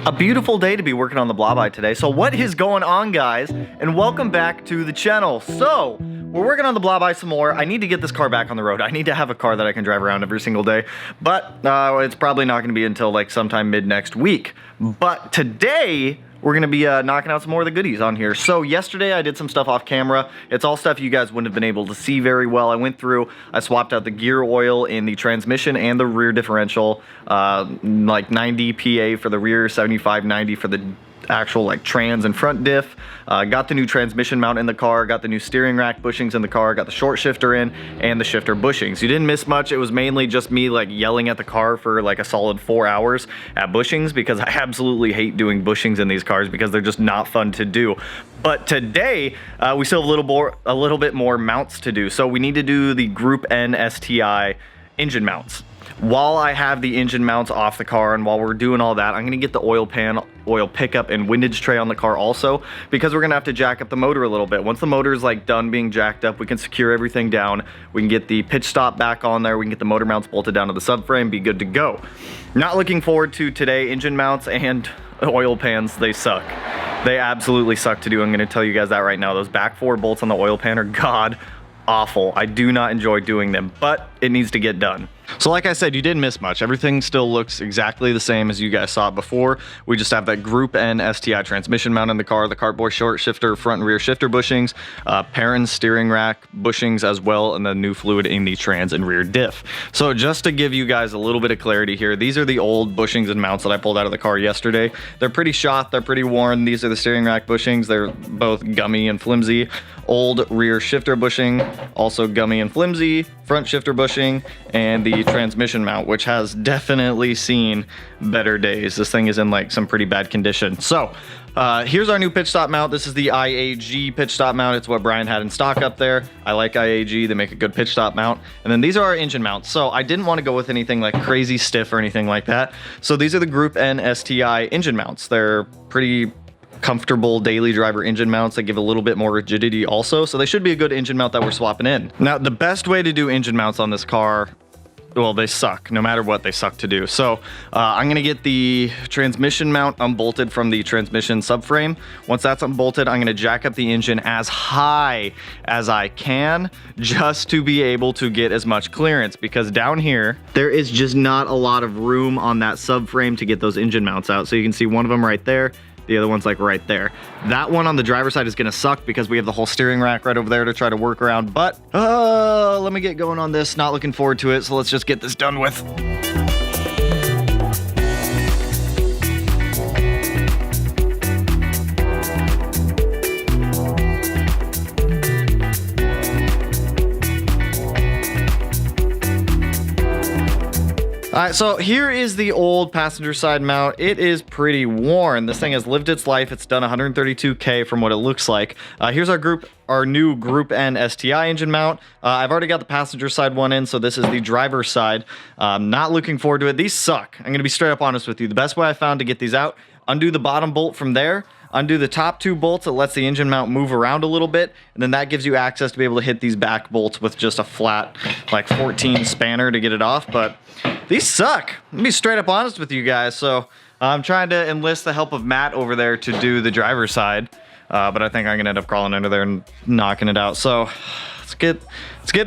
A beautiful day to be working on the Blobeye today. So what is going on, guys? And welcome back to the channel. So we're working on the Blobeye some more. I need to get this car back on the road. I need to have a car that I can drive around every single day. But it's probably not going to be until like sometime mid next week. But today we're going to be knocking out some more of the goodies on here. So yesterday I did some stuff off camera. It's all stuff you guys wouldn't have been able to see very well. I went through, I swapped out the gear oil in the transmission and the rear differential, like 90 PA for the rear, 75, 90 for the actual like trans and front diff. Got the new transmission mount in the car, got the new steering rack bushings in the car, got the short shifter in, and the shifter bushings. You didn't miss much. It was mainly just me like yelling at the car for like a solid 4 hours at bushings, because I absolutely hate doing bushings in these cars because they're just not fun to do. But today we still have a little bit more mounts to do. So we need to do the Group N STI engine mounts. While I have the engine mounts off the car and while we're doing all that, I'm going to get the oil pan, oil pickup, and windage tray on the car also, because we're going to have to jack up the motor a little bit. Once the motor is like done being jacked up, we can secure everything down. We can get the pitch stop back on there. We can get the motor mounts bolted down to the subframe, be good to go. Not looking forward to today. Engine mounts and oil pans, they suck. They absolutely suck to do. I'm going to tell you guys that right now. Those back 4 bolts on the oil pan are god awful. I do not enjoy doing them, but it needs to get done. So like I said, you didn't miss much. Everything still looks exactly the same as you guys saw it before. We just have that Group N STI transmission mount in the car, the cartboard short shifter, front and rear shifter bushings, parent steering rack bushings as well, and the new fluid in the trans and rear diff. So just to give you guys a little bit of clarity here, these are the old bushings and mounts that I pulled out of the car yesterday. They're pretty shot, they're pretty worn. These are the steering rack bushings. They're both gummy and flimsy. Old rear shifter bushing, also gummy and flimsy. Front shifter bushing, and the transmission mount, which has definitely seen better days. This thing is in like some pretty bad condition. So here's our new pitch stop mount. This is the IAG pitch stop mount. It's what Brian had in stock up there. I like IAG. They make a good pitch stop mount. And then these are our engine mounts. So I didn't want to go with anything like crazy stiff or anything like that. So these are the Group N STI engine mounts. They're pretty comfortable daily driver engine mounts that give a little bit more rigidity also, so they should be a good engine mount that we're swapping in. Now the best way to do engine mounts on this car, well, they suck. No matter what, they suck to do. So I'm gonna get the transmission mount unbolted from the transmission subframe. Once that's unbolted, I'm gonna jack up the engine as high as I can just to be able to get as much clearance, because down here there is just not a lot of room on that subframe to get those engine mounts out. So you can see one of them right there. The other one's like right there. That one on the driver's side is gonna suck because we have the whole steering rack right over there to try to work around. But let me get going on this. Not looking forward to it, so let's just get this done with. All right, so here is the old passenger side mount. It is pretty worn. This thing has lived its life. It's done 132K from what it looks like. Here's our new Group N STI engine mount. I've already got the passenger side one in, so this is the driver's side. Not looking forward to it. These suck. I'm gonna be straight up honest with you. The best way I found to get these out, undo the bottom bolt from there, undo the top 2 bolts. It lets the engine mount move around a little bit, and then that gives you access to be able to hit these back bolts with just a flat like 14 spanner to get it off. But these suck. Let me be straight up honest with you guys. So I'm trying to enlist the help of Matt over there to do the driver's side, but I think I'm gonna end up crawling under there and knocking it out. So let's get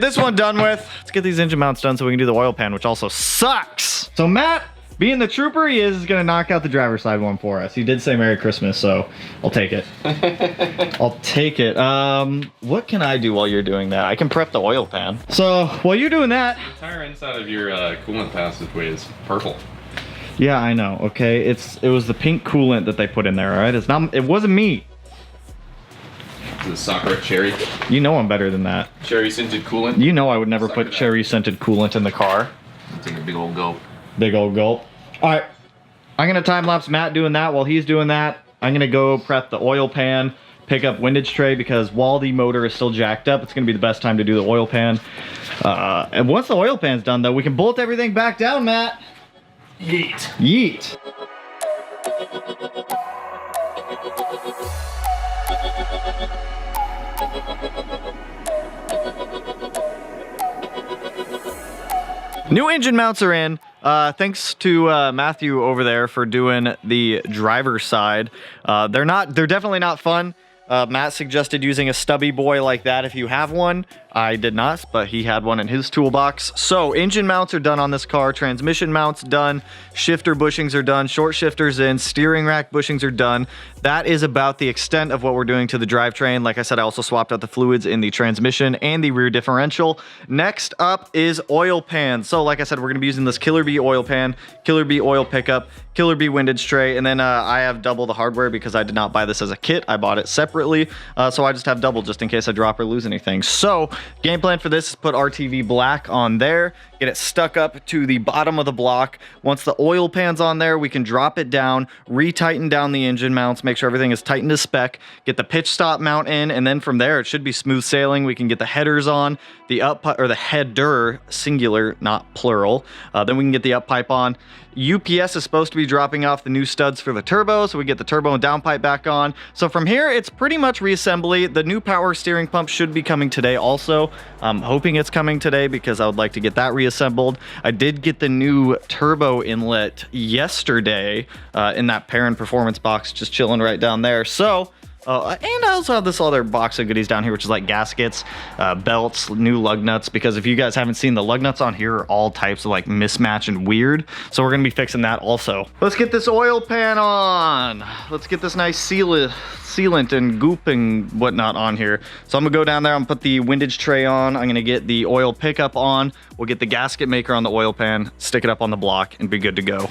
this one done with. Let's get these engine mounts done so we can do the oil pan, which also sucks. So Matt, being the trooper he is gonna knock out the driver's side one for us. He did say Merry Christmas, so I'll take it. I'll take it. What can I do while you're doing that? I can prep the oil pan. So while you're doing that, the entire inside of your coolant passageway is purple. Yeah, I know. Okay, it was the pink coolant that they put in there. All right, it wasn't me. Is it Sakura cherry? You know I'm better than that. Cherry scented coolant. You know I would never put cherry scented coolant in the car. Take a big old gulp. Big old gulp. All right, I'm gonna time lapse Matt doing that. While he's doing that, I'm gonna go prep the oil pan, pick up windage tray, because while the motor is still jacked up, it's gonna be the best time to do the oil pan. And once the oil pan's done though, we can bolt everything back down, Matt. Yeet. Yeet. New engine mounts are in. Thanks to Matthew over there for doing the driver's side. They're definitely not fun. Matt suggested using a stubby boy like that if you have one. I did not, but he had one in his toolbox. So engine mounts are done on this car, transmission mounts done, shifter bushings are done, short shifters in, steering rack bushings are done. That is about the extent of what we're doing to the drivetrain. Like I said, I also swapped out the fluids in the transmission and the rear differential. Next up is oil pan. So like I said, we're gonna be using this Killer Bee oil pan, Killer Bee oil pickup, Killer Bee windage tray, and then I have double the hardware because I did not buy this as a kit. I bought it separately, so I just have double just in case I drop or lose anything. So game plan for this is put RTV black on there, get it stuck up to the bottom of the block. Once the oil pan's on there, we can drop it down, re-tighten down the engine mounts, make sure everything is tightened to spec, get the pitch stop mount in, and then from there it should be smooth sailing. We can get the headers on, the up or the header, singular, not plural. Then we can get the up pipe on. UPS is supposed to be dropping off the new studs for the turbo, so we get the turbo and downpipe back on. So from here, it's pretty much reassembly. The new power steering pump should be coming today also. I'm hoping it's coming today because I would like to get that reassembled. I did get the new turbo inlet yesterday in that Perrin Performance box, just chilling right down there. So, and I also have this other box of goodies down here, which is like gaskets, belts, new lug nuts, because if you guys haven't seen, the lug nuts on here are all types of like mismatch and weird. So we're gonna be fixing that also. Let's get this oil pan on. Let's get this nice sealant and goop and whatnot on here. So I'm gonna go down there, I'm gonna put the windage tray on, I'm gonna get the oil pickup on, we'll get the gasket maker on the oil pan, stick it up on the block, and be good to go.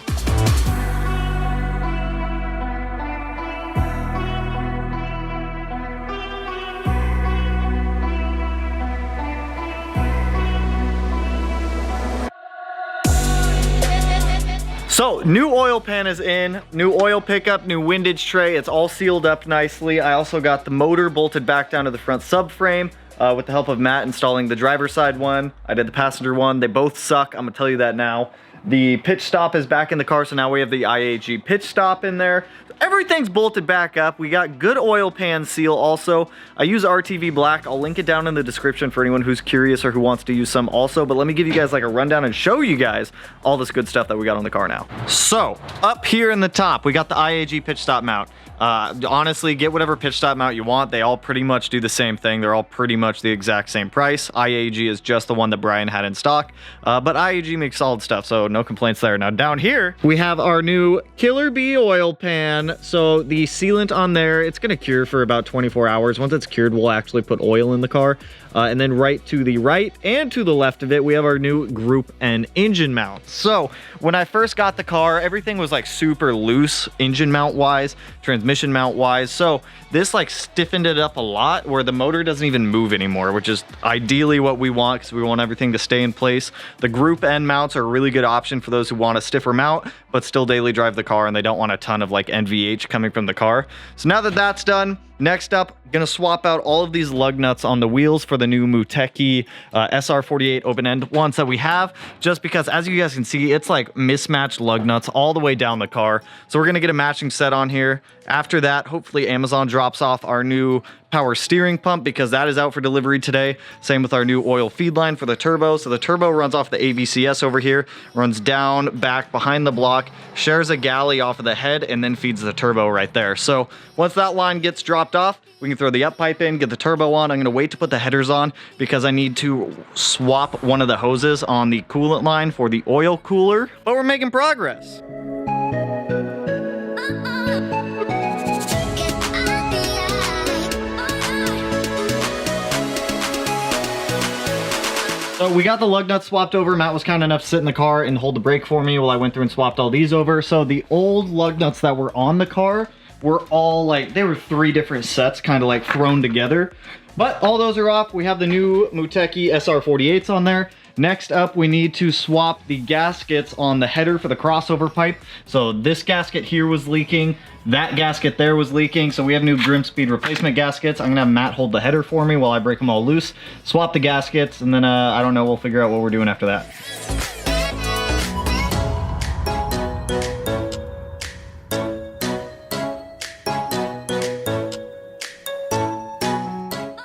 So new oil pan is in, new oil pickup, new windage tray. It's all sealed up nicely. I also got the motor bolted back down to the front subframe with the help of Matt installing the driver's side one. I did the passenger one. They both suck. I'm gonna tell you that now. The pitch stop is back in the car, so now we have the IAG Pitch Stop in there. Everything's bolted back up. We got good oil pan seal also. I use RTV black. I'll link it down in the description for anyone who's curious or who wants to use some also, but let me give you guys like a rundown and show you guys all this good stuff that we got on the car now. So up here in the top, we got the IAG Pitch Stop mount. Honestly, get whatever pitch stop mount you want. They all pretty much do the same thing. They're all pretty much the exact same price. IAG is just the one that Brian had in stock, but IAG makes solid stuff, so no complaints there. Now down here, we have our new Killer Bee oil pan. So the sealant on there, it's gonna cure for about 24 hours. Once it's cured, we'll actually put oil in the car. And then right to the right and to the left of it, we have our new Group N engine mount. So when I first got the car, everything was like super loose engine mount wise, transmission mount wise. So this like stiffened it up a lot where the motor doesn't even move anymore, which is ideally what we want because we want everything to stay in place. The Group N mounts are a really good option for those who want a stiffer mount, but still daily drive the car and they don't want a ton of like NVH coming from the car. So now that that's done, next up, gonna swap out all of these lug nuts on the wheels for the new Muteki SR48 open-end ones that we have, just because as you guys can see, it's like mismatched lug nuts all the way down the car. So we're gonna get a matching set on here. After that, hopefully Amazon drops off our new power steering pump because that is out for delivery today. Same with our new oil feed line for the turbo. So the turbo runs off the AVCS over here, runs down, back, behind the block, shares a galley off of the head, and then feeds the turbo right there. So once that line gets dropped off, we can throw the up pipe in, get the turbo on. I'm gonna wait to put the headers on because I need to swap one of the hoses on the coolant line for the oil cooler, but we're making progress. So we got the lug nuts swapped over. Matt was kind enough to sit in the car and hold the brake for me while I went through and swapped all these over. So the old lug nuts that were on the car were all like, they were 3 different sets kind of like thrown together. But all those are off. We have the new Muteki SR48s on there. Next up, we need to swap the gaskets on the header for the crossover pipe. So this gasket here was leaking. That gasket there was leaking. So we have new Grimspeed replacement gaskets. I'm gonna have Matt hold the header for me while I break them all loose, swap the gaskets, and then I don't know, we'll figure out what we're doing after that.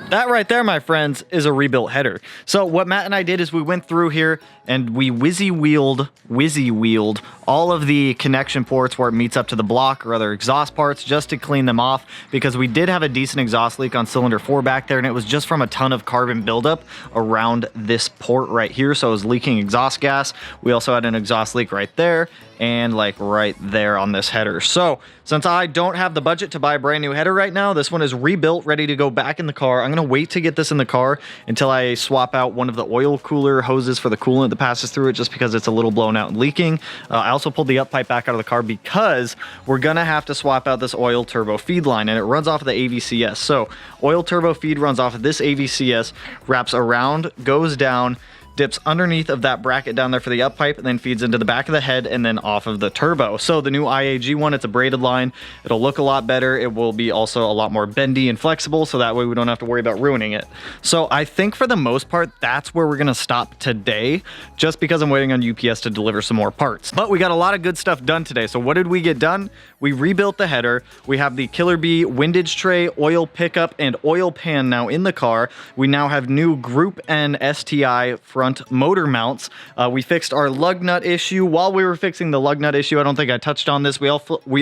That right there, my friends, is a rebuilt header. So what Matt and I did is we went through here and we whizzy wheeled all of the connection ports where it meets up to the block or other exhaust parts just to clean them off, because we did have a decent exhaust leak on cylinder 4 back there, and it was just from a ton of carbon buildup around this port right here. So it was leaking exhaust gas. We also had an exhaust leak right there and like right there on this header. So since I don't have the budget to buy a brand new header right now, this one is rebuilt, ready to go back in the car. I'm gonna wait to get this in the car until I swap out one of the oil cooler hoses for the coolant that passes through it, just because it's a little blown out and leaking. I also pulled the up pipe back out of the car because we're gonna have to swap out this oil turbo feed line, and it runs off of the AVCS. So oil turbo feed runs off of this AVCS, wraps around, goes down, dips underneath of that bracket down there for the up pipe, and then feeds into the back of the head and then off of the turbo. So the new IAG one, it's a braided line. It'll look a lot better. It will be also a lot more bendy and flexible, so that way we don't have to worry about ruining it. So I think for the most part, that's where we're gonna stop today, just because I'm waiting on UPS to deliver some more parts. But we got a lot of good stuff done today. So what did we get done? We rebuilt the header. We have the Killer Bee windage tray, oil pickup, and oil pan now in the car. We now have new Group N STI front motor mounts. We fixed our lug nut issue. While we were fixing the lug nut issue, I don't think I touched on this, we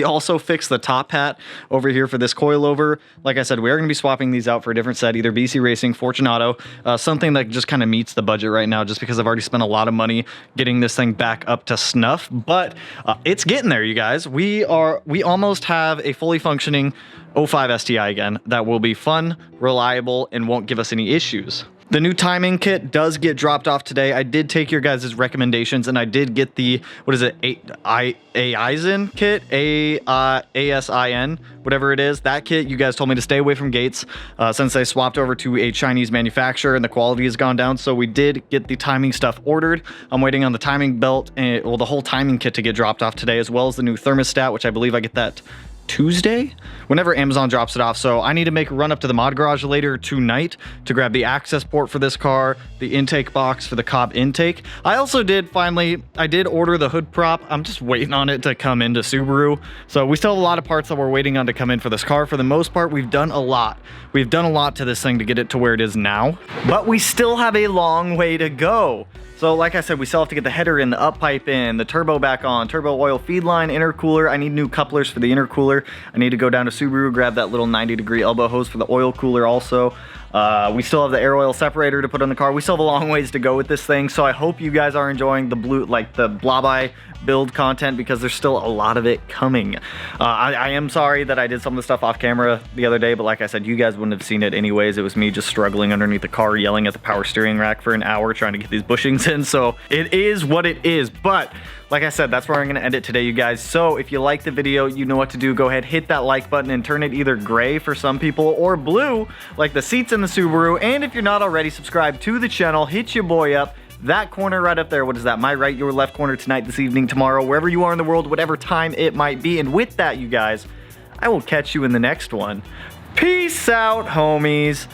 also fixed the top hat over here for this coilover. Like I said, we are going to be swapping these out for a different set, either BC Racing, Fortunato, something that just kind of meets the budget right now, just because I've already spent a lot of money getting this thing back up to snuff. But it's getting there, you guys. We almost have a fully functioning 05 STI again that will be fun, reliable, and won't give us any issues. The new timing kit does get dropped off today. I did take your guys' recommendations, and I did get the, what is it, ASIN kit? ASIN, whatever it is. That kit, you guys told me to stay away from Gates since they swapped over to a Chinese manufacturer and the quality has gone down. So we did get the timing stuff ordered. I'm waiting on the timing belt and, well, the whole timing kit to get dropped off today, as well as the new thermostat, which I believe I get that Tuesday, whenever Amazon drops it off. So I need to make a run up to the mod garage later tonight to grab the access port for this car, the intake box for the Cobb intake. I also did I did order the hood prop. I'm just waiting on it to come into Subaru. So we still have a lot of parts that we're waiting on to come in for this car. For the most part, we've done a lot. We've done a lot to this thing to get it to where it is now, but we still have a long way to go. So like I said, we still have to get the header in, the up pipe in, the turbo back on, turbo oil feed line, intercooler. I need new couplers for the intercooler. I need to go down to Subaru, grab that little 90-degree elbow hose for the oil cooler also. We still have the air oil separator to put on the car. We still have a long ways to go with this thing. So I hope you guys are enjoying the the Blobeye build content, because there's still a lot of it coming. I am sorry that I did some of the stuff off camera the other day, but like I said, you guys wouldn't have seen it anyways. It was me just struggling underneath the car, yelling at the power steering rack for an hour trying to get these bushings in. So it is what it is. But like I said, that's where I'm going to end it today, you guys. So if you like the video, you know what to do. Go ahead, hit that like button and turn it either gray for some people or blue, like the seats in the Subaru. And if you're not already subscribed to the channel, hit your boy up. That corner right up there, what is that? My right, your left corner, tonight, this evening, tomorrow, wherever you are in the world, whatever time it might be. And with that, you guys, I will catch you in the next one. Peace out, homies.